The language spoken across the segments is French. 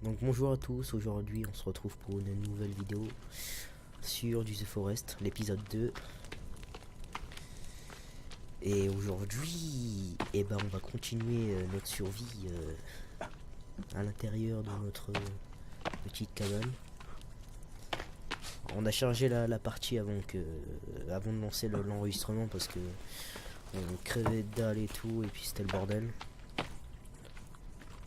Donc bonjour à tous, aujourd'hui on se retrouve pour une nouvelle vidéo sur du The Forest, l'épisode 2. Et aujourd'hui, on va continuer notre survie à l'intérieur de notre petite cabane. On a chargé la partie avant de lancer l'enregistrement parce que on crevait de dalle et tout, et puis c'était le bordel.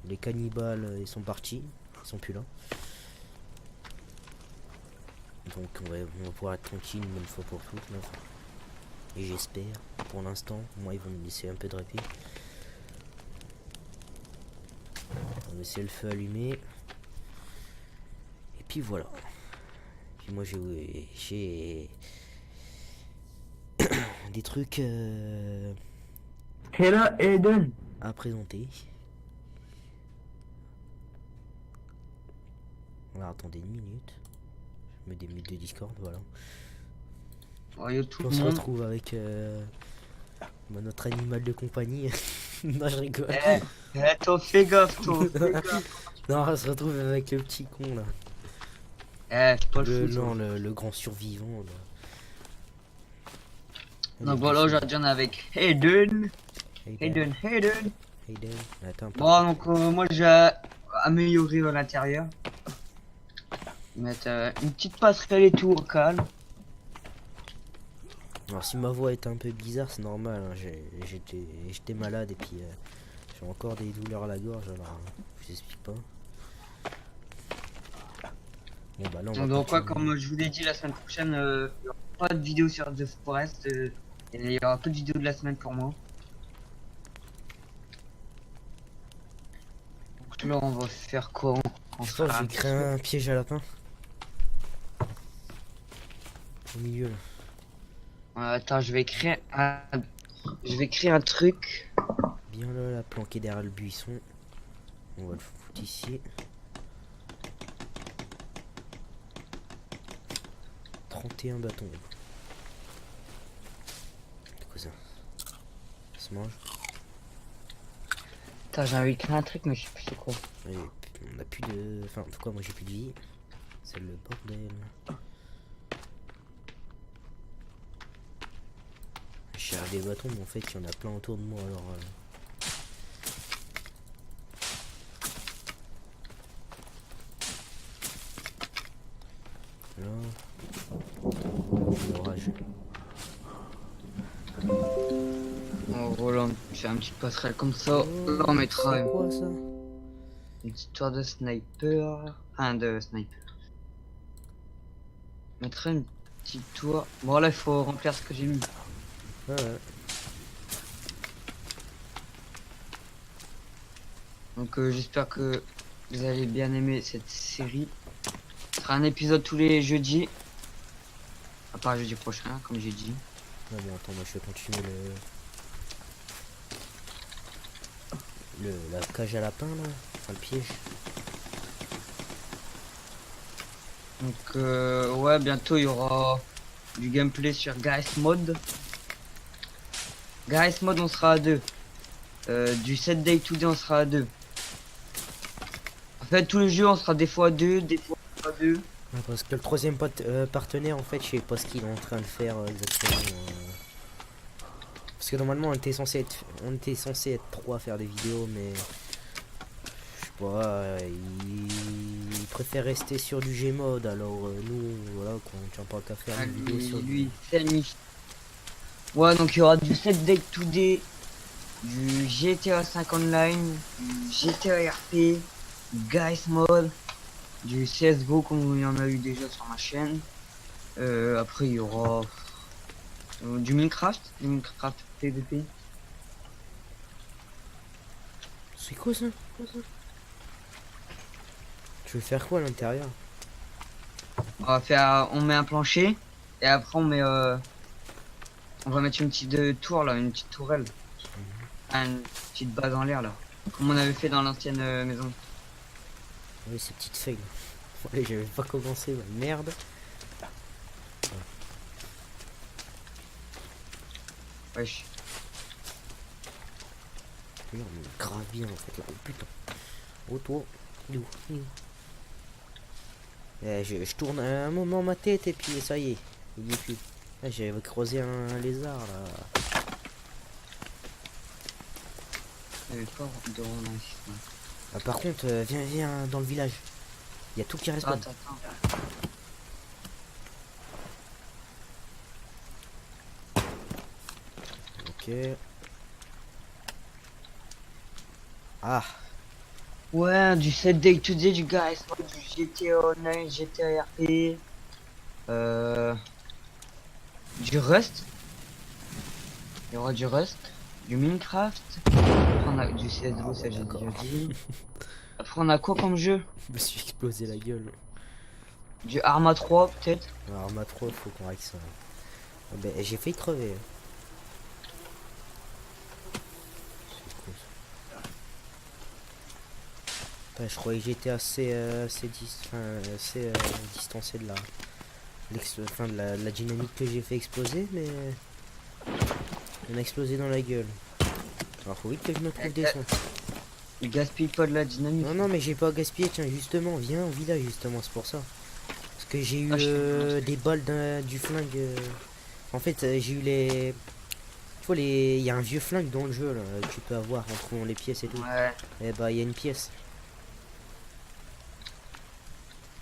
Les cannibales ils sont partis, ils sont plus là. Donc on va pouvoir être tranquille une bonne fois pour toutes là. Et j'espère, pour l'instant, moi ils vont me laisser un peu de répit. On va laisser le feu allumé. Et puis voilà. Puis moi j'ai des trucs Hello Eden. à présenter. Alors attendez une minute. Je me démute de Discord, voilà. Oh, yo, tout On le se monde. retrouve avec notre animal de compagnie. Non, je rigole. Toi, fais gaffe, toi. Fais gaffe. Non, on se retrouve avec le petit con là. C'est pas le fou, Non, toi. le grand survivant là. Donc voilà, aujourd'hui on est avec Eden. Hayden. Eden. Hayden. Attends, Bon, donc moi j'ai amélioré l'intérieur. Mettre une petite passerelle et tout au calme. alors si ma voix est un peu bizarre, c'est normal. Hein. J'étais malade et puis j'ai encore des douleurs à la gorge. Alors je vous explique pas. Bon bah là on va Donc quoi, continuer. comme je vous l'ai dit, la semaine prochaine, il n'y aura pas de vidéo sur The Forest. Et il y aura peu de vidéos de la semaine pour moi. Donc là on va faire quoi? On Je pense que fera je vais créer un piège à lapin. Au milieu là. Attends, je vais créer un truc. Bien là, planqué derrière le buisson. On va le foutre ici. 31 bâtons. C'est quoi ça? Ça se mange? Attends, j'ai envie de créer un truc, mais je sais plus c'est quoi. Et on a plus de... Enfin, en tout cas, moi j'ai plus de vie. C'est le bordel. Je cherche des bâtons, mais en fait, il y en a plein autour de moi, alors... Là... L'orage. En gros, là, on fait un petit passerelle comme ça. Oh, Là, on mettra c'est quoi ça? une petite tour de sniper. Enfin, de sniper. On mettra une petite tour. Bon, là, il faut remplir ce que j'ai mis. Ah ouais. Donc, j'espère que vous allez bien aimer cette série. Ce sera un épisode tous les jeudis. À part jeudi prochain, comme j'ai dit. Ah bon, attends, moi je vais continuer la cage à lapin là, enfin le piège. Donc, ouais, bientôt, il y aura du gameplay sur Guys Mode. Guys Mode, on sera à 2. Du 7 Day to Day, on sera à 2. En fait, tous les jeux, on sera des fois à 2, des fois à 2. Ouais, parce que le troisième partenaire, en fait, je sais pas ce qu'il est en train de faire exactement. Parce que normalement, on était censé être 3 à faire des vidéos, mais je sais pas, il préfère rester sur du Gmod. Alors nous, voilà, qu'on tient pas qu'à faire Ah, une vidéo sur lui, c'est ami. Ouais, donc il y aura du 7 Day to Day, du GTA 5 Online, du GTA RP, du Guys Mode, du CSGO comme il y en a eu déjà sur ma chaîne. Après, il y aura du Minecraft PVP. C'est quoi ça? Tu veux faire quoi à l'intérieur? On met un plancher et après on va mettre une petite tour là, une petite tourelle. Une petite base en l'air là. Comme on avait fait dans l'ancienne maison. Oui, ces petites feuilles. Ouais, j'avais pas commencé, bah, merde. Wesh. Oui, on est grave bien en fait là. Oh putain. Oh toi. Il est où? Je tourne un moment ma tête et puis ça y est, il y est plus. Ah, j'avais creusé un lézard là. J'avais pas de relance. Ah, par contre, viens dans le village. Il y a tout qui reste. Attends, attends. Ok. Ah, Ouais, du 7 Day to Day, du Guys Mode, du GTA Online, GTA RP, du Rust. Il y aura du Rust, du Minecraft. Après, on a du CSGO, ça j'ai d'accord. déjà dit. Après, on a quoi comme jeu? je me suis explosé la gueule. Du Arma 3, peut-être. Alors, ma trop, faut qu'on règle ça. Ah, ben, j'ai failli crever. C'est cool, ça. Putain, je croyais que j'étais assez distancé de la dynamique que j'ai fait exploser, mais on a explosé dans la gueule. Alors faut vite que je me trouve des sons. Il gaspille pas de la dynamique. Non, mais j'ai pas gaspillé, tiens, justement, viens au village, justement, c'est pour ça. Parce que j'ai eu Ah, je t'ai des balles du flingue. En fait, j'ai eu les. Tu vois, il y a un vieux flingue dans le jeu, là, que tu peux avoir en trouvant les pièces et tout. Ouais. Et bah, il y a une pièce.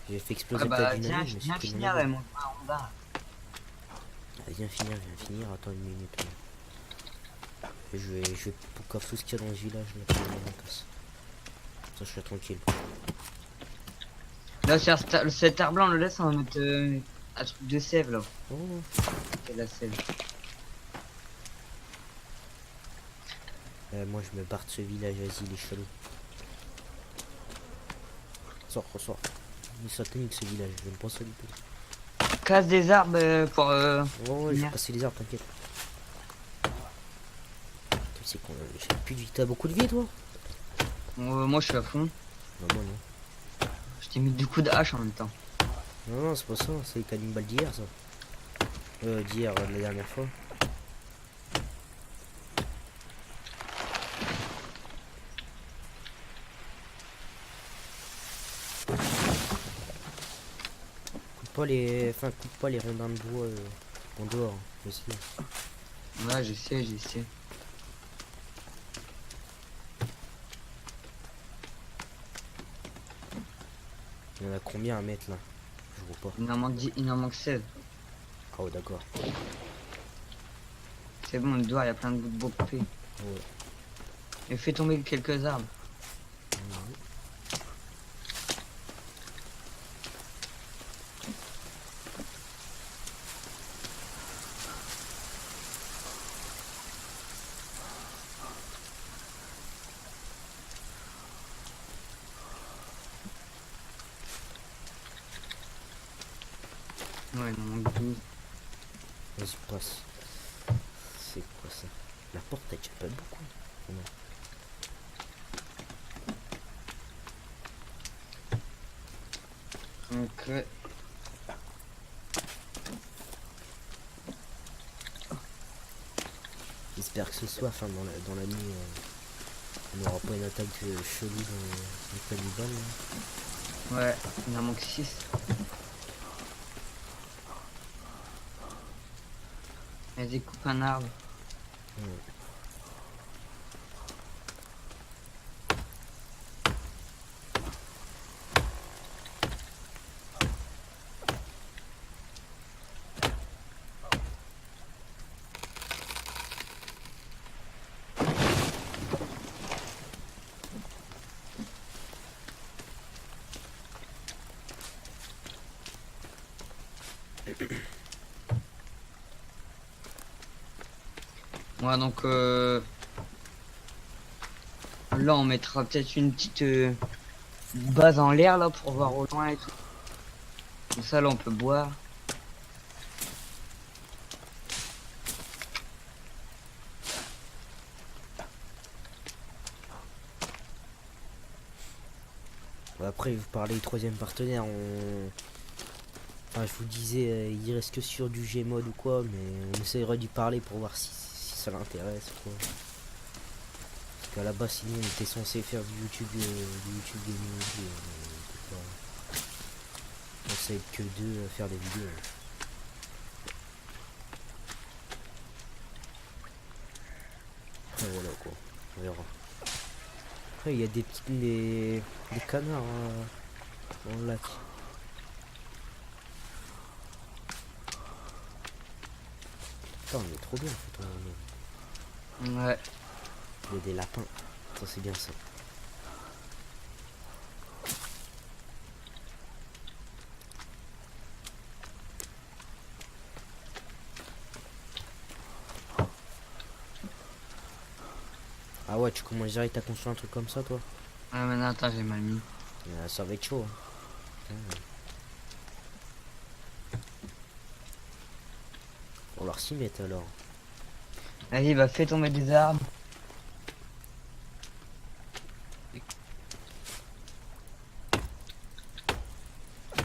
J'ai fait exploser Ah ta bah, dynamique, viens, mais viens c'était mon finir, avis. mon on va. Ah, viens finir, attends une minute. Là. Je vais pour tout ce qu'il y a dans ce village, là, pour la casse. Ça, je suis tranquille. Là, cet arbre blanc, on le laisse, on va mettre un truc de sève, là. Oh, C'est la sève. moi, je me barre de ce village, vas-y, il est chelou. Ressort. Il est satanique ce village, j'aime pas ça du tout. Casse des arbres pour. Oh, ouais, je vais finir. passer les arbres, t'inquiète. Tu sais qu'on j'ai plus de vie. T'as beaucoup de vie, toi? Moi, je suis à fond. Non, moi non. Je t'ai mis 2 coups de hache en même temps. Non, c'est pas ça, c'est les cannibales d'hier, ça. D'hier, de la dernière fois. Coupe pas les rondins de bois en dehors, aussi. Ouais, je sais. Il y en a combien à mettre là? Je vois pas. Il en manque 16. Ah ouais, d'accord. C'est bon, le doigt, il y a plein de bouts de bois coupés. Ouais. Et fais tomber quelques arbres. Ouais, il en manque 12. Vas-y, passe. C'est quoi ça? La porte, elle tient pas beaucoup. Non. Donc, J'espère que ce soir, enfin dans la nuit, on n'aura pas une attaque chelou dans les cannibales. Là. ouais, il en manque 6. Vas-y, coupe un arbre. Ouais. Ouais, donc là, on mettra peut-être une petite base en l'air là pour voir au loin et tout. Comme ça, là, on peut boire. Après, vous parlez du troisième partenaire, enfin, je vous disais, il reste que sur du Gmod ou quoi, mais on essaiera d'y parler pour voir si ça l'intéresse ou quoi. Parce qu'à la base, sinon, on était censé faire du YouTube gaming. On censé être que deux à faire des vidéos. Après voilà quoi, on verra. Après il y a des petits des canards dans le lac. Putain on est trop bien en fait. Ouais. Il y a des lapins. Ça c'est bien ça. Ah ouais, tu commences direct à construire un truc comme ça toi? Ah mais non, attends, j'ai mal mis. Ça va être chaud. Hein. Putain. On leur s'y met alors. Vas-y, bah fais tomber des arbres.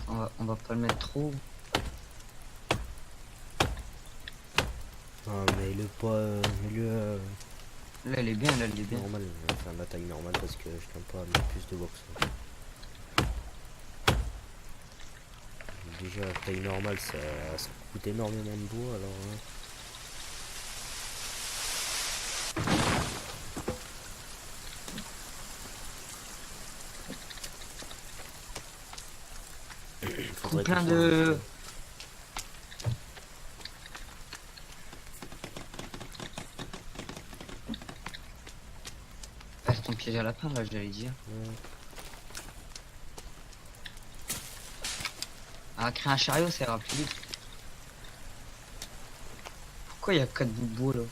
On va pas le mettre trop. Ah mais le pas milieu Là, elle est bien, là, elle est bien. normal, enfin la taille normale parce que je tiens pas à mettre plus de box. Déjà la taille normale ça coûte énormément de bois alors. Hein. Faudrait Plein qu'on fasse de... Passe ton piège à lapin, là, j'allais dire. Ah, créer un chariot, ça ira plus vite. Pourquoi il y a 4 bouts de bois, là?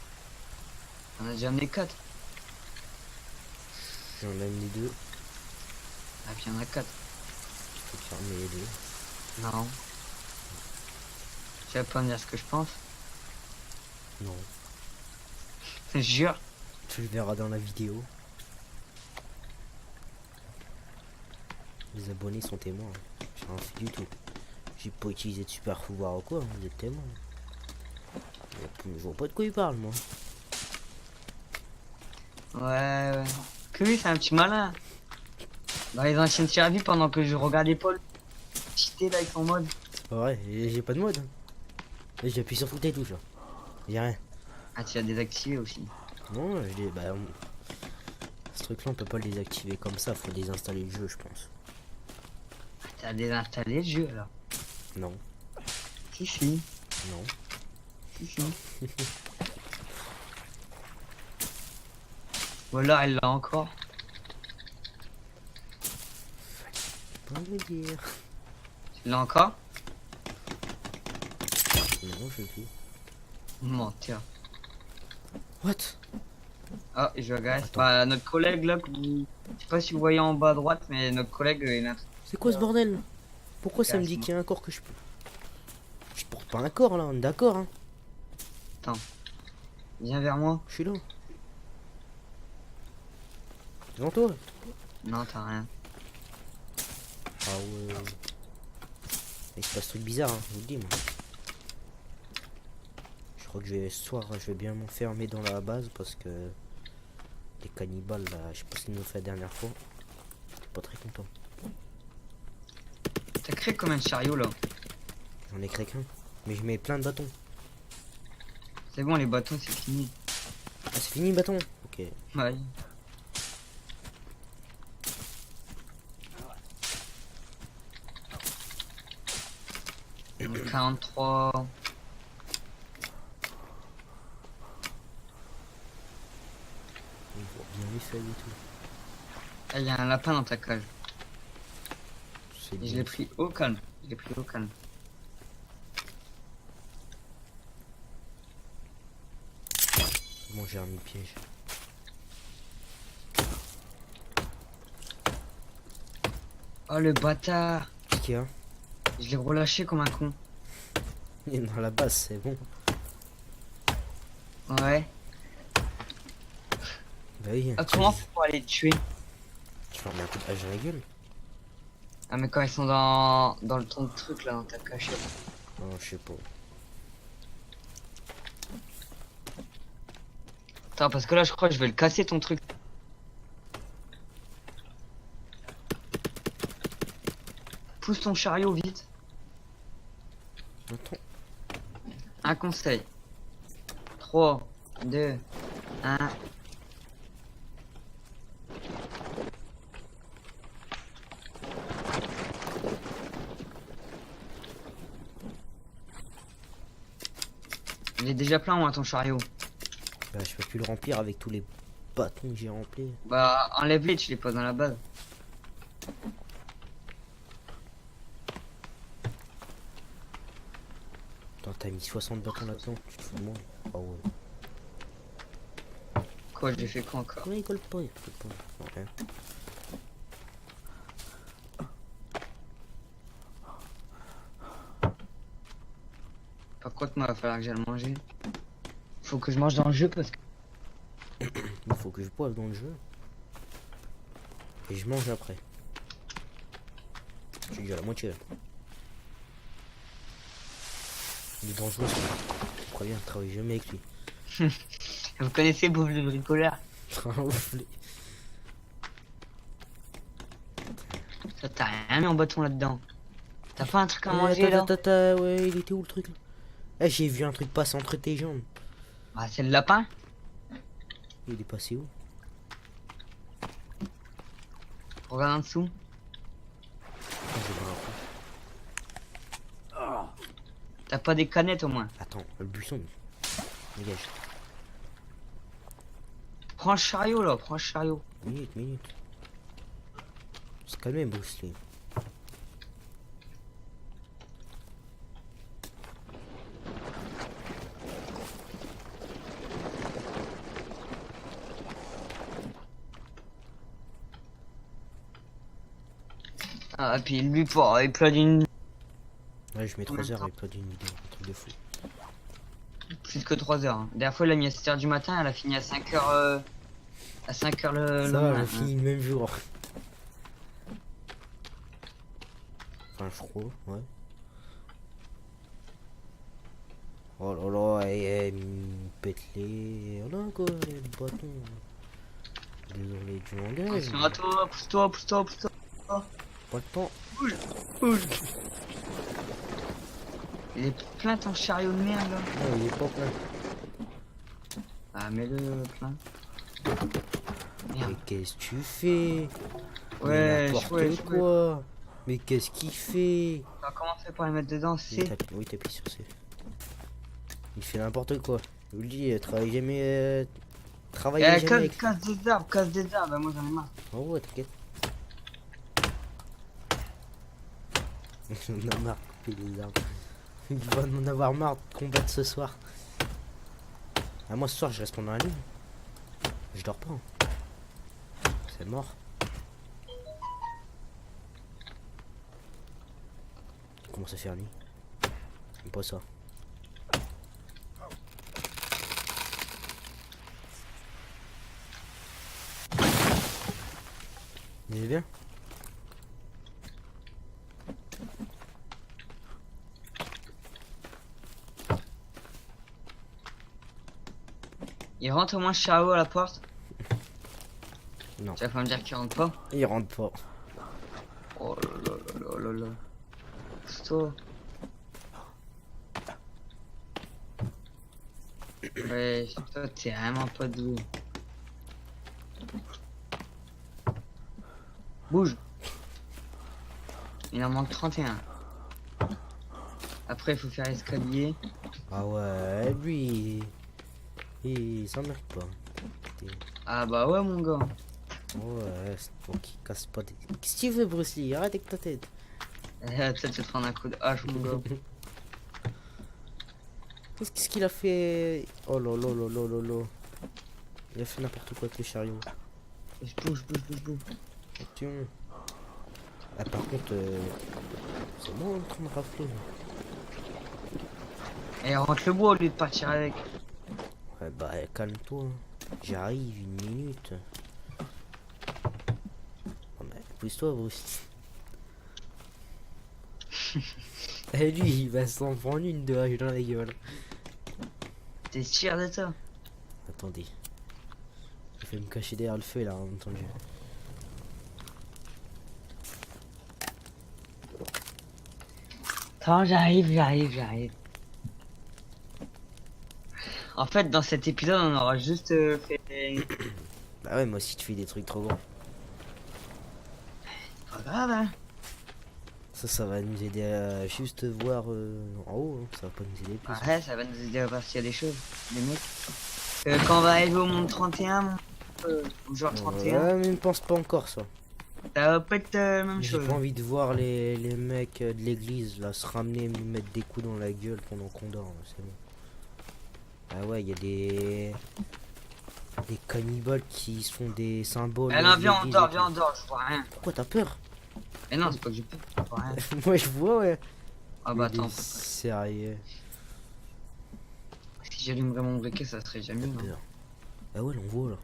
On a déjà amené 4. J'en ai mis 2. Ah, puis il y en a 4. Faut que j'en ai les 2. Non. Tu vas pas me dire ce que je pense? Non. Je jure. Tu le verras dans la vidéo. Les abonnés sont témoins. J'ai rien fait du tout. J'ai pas utilisé de super pouvoir ou quoi, vous êtes témoins. Je vois pas de quoi il parle moi. Ouais. Que lui, c'est un petit malin. Dans les anciennes survies, pendant que je regardais Paul cheater là avec son mode. C'est pas vrai, j'ai pas de mode. J'appuie sur toutes les touches. J'ai rien. Ah, tu l'as désactivé aussi. Non, ce truc là on peut pas le désactiver comme ça, faut désinstaller le jeu je pense. T'as désinstallé le jeu alors? Non, Si, si. non. Si, si. Ou alors elle l'a encore. Pas me dire. Tu l'as encore? Non, je fais. Menteur. What? Ah, je regarde. Attends. Bah, notre collègue là, je sais pas si vous voyez en bas à droite, mais notre collègue il a... C'est quoi ce bordel? Pourquoi ça me dit qu'il y a un corps que je peux. Je porte pas un corps là, on est d'accord hein? Attends. Viens vers moi. Je suis là. Devant toi? Non, t'as rien. Ah ouais. Il se passe truc bizarre, hein, je vous le dis moi. Je crois que ce soir je vais bien m'enfermer dans la base parce que les cannibales là, je sais pas ce qu'ils nous ont fait la dernière fois. J'étais pas très content. T'as créé combien de chariots là? J'en ai créé qu'un. Mais je mets plein de bâtons. C'est bon, les bâtons c'est fini. Ah c'est fini le bâton? Ok. Ouais. Donc, 43. On voit bien les feuilles et tout. Ah, il y a un lapin dans ta cage. C'est Et bien. je l'ai pris au calme. Je l'ai pris au calme. Bon j'ai remis le piège. Oh le bâtard. Qu'est-ce qu'il y a? Je l'ai relâché comme un con. Il est dans la base, c'est bon. Ouais. Bah oui. Ah, comment faut aller te tuer? Tu leur mets un coup de hache dans la gueule? Ah mais quand ils sont dans le ton de truc là, dans ta cachette. Non, je sais pas. Attends, parce que là je crois que je vais le casser ton truc. Pousse ton chariot vite. Attends. Un conseil. 3, 2, 1. Il est déjà plein, moi, ton chariot. Bah, je peux plus le remplir avec tous les bâtons que j'ai remplis. Bah, enlève-les, tu les poses dans la base. Attends, t'as mis 60 bâtons là-dedans, tu te fous de moi. Ah ouais. Quoi, j'ai fait quoi encore? Ouais, il colle pas, il colle pas. Non, rien. Par contre, moi, il va falloir que j'aille le manger. Faut que je mange dans le jeu parce que. Il faut que je boive dans le jeu. Et je mange après. Je suis déjà à la moitié là. Il est dangereux ce mec. Je préviens, ne travaille jamais avec lui. Vous connaissez Bouffe le bricoleur? Ouflé. Toi, t'as rien mis en bâton là-dedans. T'as pas un truc à Ouais, manger là? ouais, il était où le truc là? Eh, j'ai vu un truc passer entre tes jambes. Bah, c'est le lapin. Il est passé où? Regarde en dessous. Ah, j'ai pas un coup. T'as pas des canettes au moins. Attends, le buisson. Dégage. Prends le chariot là, prends le chariot. Minute. C'est calmé, Bruce Lee. Ah, puis lui, pour il pleut d'une. Ouais, je mets 3 heures temps avec toi d'une vidéo, un truc de fou. Plus que 3 heures. Hein. La dernière fois, elle a mis à 7 heures du matin, elle a fini à 5 heures. À 5 heures le Ça va, lendemain, on finit le même jour. Enfin, je crois, ouais. Oh là là, pète-les. Oh là, quoi, les bâtons. Désolé du langage. Attention mais à toi, pousse-toi, pousse-toi, pousse-toi. Pas le temps. Bouge, bouge. Il est plein ton chariot de merde là. Non, il est pas plein. Ah, mets-le plein. Mais Merde. qu'est-ce que tu fais? Ouais, Mais n'importe ouais. quoi. Mais qu'est-ce qu'il fait? Comment on fait pour les mettre dedans? C'est. Oui, t'appuies sur C. Il fait n'importe quoi. Je vous le dis, travaille jamais. Travaillez jamais avec. Casse des arbres, casse des arbres. Bah, moi j'en ai marre. Oh ouais, t'inquiète. On a marre de couper les arbres. Il va en avoir marre de combattre ce soir. Ah, moi ce soir je reste pendant la nuit. Je dors pas. C'est mort. Il commence à faire nuit. J'aime pas ça. Vous allez bien? Il rentre au moins le chariot à la porte. Non. Tu vas pas me dire qu'il rentre pas? Il rentre pas. Oh là là là là là. Pousse-toi. Ouais, toi t'es vraiment pas doué. Bouge. Il en manque 31. Après il faut faire l'escalier. Ah ouais, lui, il s'en mérite pas. Ah bah ouais mon gars. Ouais, c'est pour qu'il casse pas des... Qu'est-ce que tu veux, Bruce Lee? Arrête avec ta tête. Tu vas te prendre un coup de hache mon gars. Qu'est-ce qu'il a fait? Oh là là là là là là. Il a fait n'importe quoi avec le chariot. Bouge. Attention. Ah, par contre, c'est moi en train de rafler. Et rentre le bois au lieu de partir avec. Ouais, bah, calme-toi. J'arrive, une minute. Oh, mais pousse-toi, Bruce. Et lui, il va s'en prendre une de hache dans la gueule. T'es sûr de ça? Attendez. Je vais me cacher derrière le feu là, entendu. Attends, j'arrive. En fait, dans cet épisode, on aura juste fait... Bah ouais, moi aussi tu fais des trucs trop grands. Pas grave, hein. Ça va nous aider à juste voir en haut, hein. Ça va pas nous aider plus. Ouais, ça va nous aider à voir s'il y a des choses, des mecs. Quand on va arriver au monde 31, ou genre 31, Ouais, mais ne pense pas encore ça. ça va pas être la même J'ai chose. pas envie de voir les mecs de l'église là se ramener et nous mettre des coups dans la gueule pendant qu'on dort, là, c'est bon. Ah ouais, il y a des cannibales qui sont des symboles. Eh non, de viens, on l'église dort, et viens, on tout. dort, je vois rien. Pourquoi t'as peur? Mais non, c'est pas que j'ai peur, je vois rien. Moi je vois, ouais. Ah bah Il est attends, sérieux. si j'allumerais mon briquet, ça serait jamais mieux. Peur. Ah ouais, on voit là.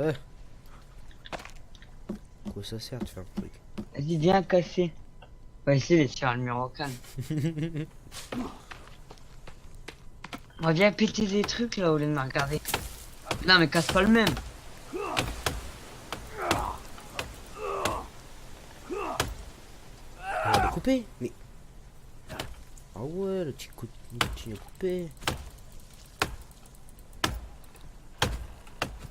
Ouais. Quoi ça sert de faire un truc? Vas-y, viens casser. On va essayer de tirer le mur au calme. On va bien péter des trucs là au lieu de me regarder. Non mais casse pas le même. On va le couper, mais. Ah ouais, le petit coup de couper.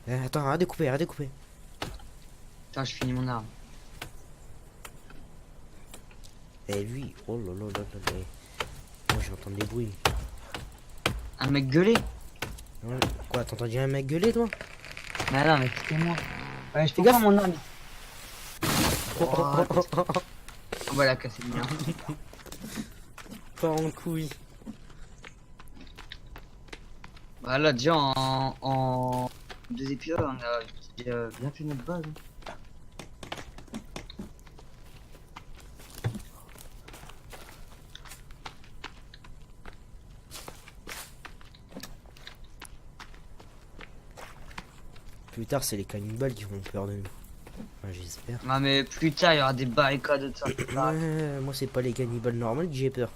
Attends, arrête de couper, arrête de couper. Attends, je finis mon arme. Et lui, oh là là là là là. Moi j'entends des bruits. Un mec gueuler. Ouais. Quoi, t'as entendu un mec gueuler toi? Mais non mais c'était moi. Ouais, je Fais peux pas gaffe. mon arme. On va la casser bien. Pas en couille. Voilà, déjà en 2 épisodes, on a déjà bien fait notre base. Hein. Plus tard, c'est les cannibales qui vont peur de nous. Enfin, j'espère. Non mais plus tard, il y aura des barricades de ça. Ouais, moi c'est pas les cannibales normaux que j'ai peur.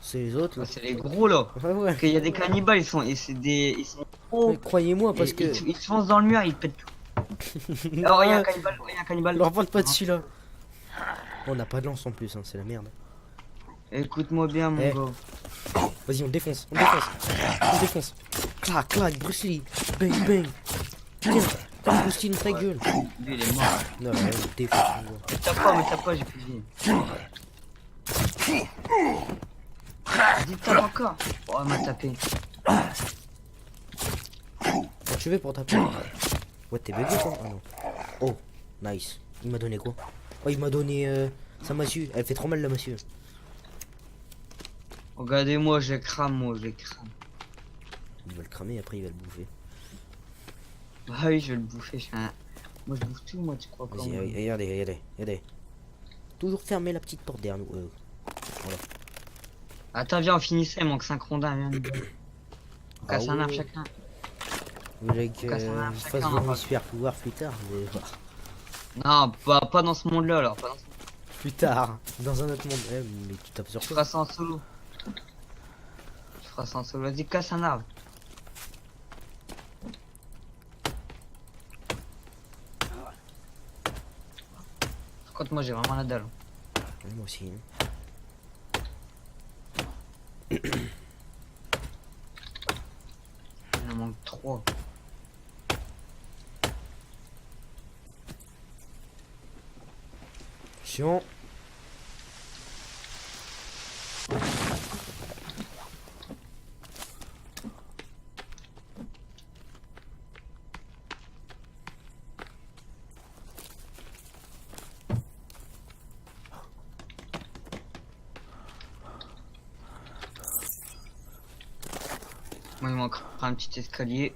C'est les autres là. C'est les gros là. Ouais, ouais. Parce qu'il y a des cannibales, ils sont gros. Mais croyez-moi parce Et que. ils se foncent dans le mur, ils pètent tout. Alors il y a un cannibale, il y a un cannibale. leur parle pas de celui-là. On n'a pas de lance en plus, hein, c'est la merde. Écoute-moi bien mon Eh. gars. Vas-y, on défonce, on défonce. On défonce. Clac, clac, Bruce Lee. Bang, bang. Tiens, comme Bruce Lee dans ta gueule. Lui il est mort. Non, ouais, on défonce. on voit. Mais tape pas, j'ai plus de vie. Vas-y, tape encore. Oh, elle m'a tapé. Comment tu veux pour taper? Ouais, t'es bugué toi? Ah non. Oh, nice. Il m'a donné quoi? Oh, il m'a donné sa massue. Elle fait trop mal la massue. Regardez-moi, je crame, moi, je crame. Il va le cramer et après il va le bouffer. Ah oui, je vais le bouffer. Moi, je bouffe tout, moi, tu crois quoi? Vas-y, moi regardez. Toujours fermer la petite porte derrière nous. Voilà. Attends, viens, on finit ça, il manque 5 rondins, viens. On Ah casse un arbre ouais. chacun. Vous voulez que casse un je arbre fasse chacun, mon on va- super pouvoir plus tard, mais voilà. Non, pas dans ce monde-là, alors. Pas dans ce... Plus tard, dans un autre monde. Eh, mais tu tapes sur Tu quoi? feras ça en solo. Tu feras ça en solo. Vas-y, casse un arbre. Par contre, moi, j'ai vraiment la dalle. Ouais, moi aussi. Hein. Il en manque 3. Attention. Moi, il manquera un petit escalier.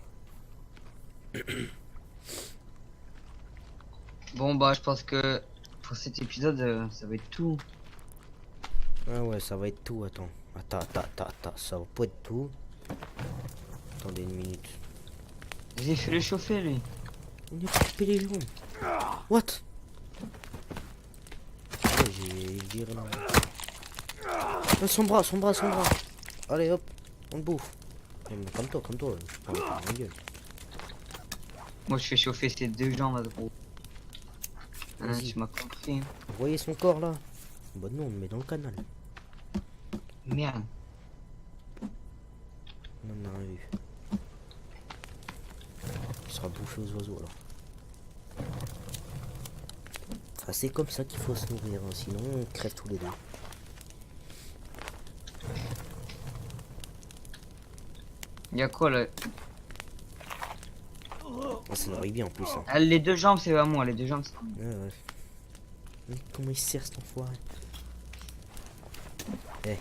Bon, bah, je pense que pour cet épisode, ça va être tout. Ah ouais, ça va être tout. Attends. Attends. Ça va pas être tout. Attendez une minute. J'ai fait le chauffer, lui. On a coupé les jambes. What? Ouais, j'ai viré là. Ah, son bras. Allez hop, on le bouffe. Eh, mais comme toi. Je prends la gueule. Moi, je fais chauffer ces 2 jambes, gros. Hein, Vas-y. tu m'as compris. Hein. Vous voyez son corps là? Bah non, on le met dans le canal. Merde. On en a rien vu. Il sera bouché aux oiseaux alors. Enfin, c'est comme ça qu'il faut se nourrir, hein, sinon on crève tous les deux. Y'a quoi là? Ah, ça nourrit bien en plus. Hein. Ah, les deux jambes, c'est à moi. Les deux jambes, c'est à moi. Ouais, ouais. Mais comment il se sert cet enfoiré? Eh,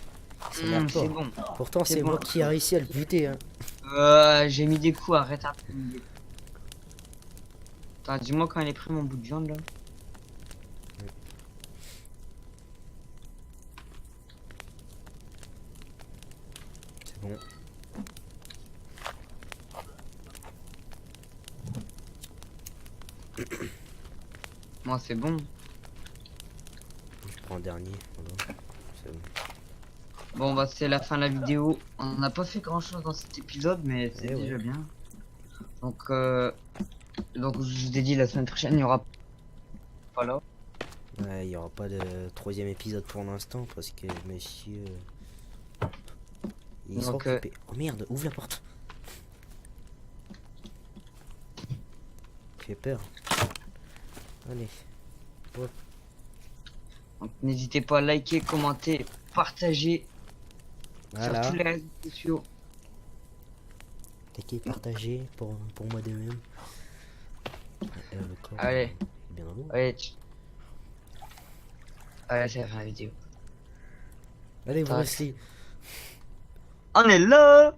il s'énerve C'est pas. bon. Pourtant, c'est c'est bon. moi qui ai réussi à le buter. Hein. J'ai mis des coups, arrête. Attends, dis-moi quand il est pris mon bout de viande là. C'est bon. Moi, c'est bon. Je prends un dernier. Voilà. C'est bon. Bon, bah, c'est la fin de la vidéo. On n'a pas fait grand chose dans cet épisode, mais c'est Eh déjà ouais. bien. Donc, je vous ai dit, la semaine prochaine, il y aura pas là. Ouais, il n'y aura pas de troisième épisode pour l'instant parce que monsieur. Il sera Donc, occupé. Oh merde, ouvre la porte. Tu fais peur. Allez. Donc, n'hésitez pas à liker, commenter, partager Voilà. sur tous les réseaux sociaux. Likez, partagez pour moi de même. Le corps, Allez. est bien dans l'eau. Allez, c'est la fin de la vidéo. Allez, vous Tac. restez. On est là!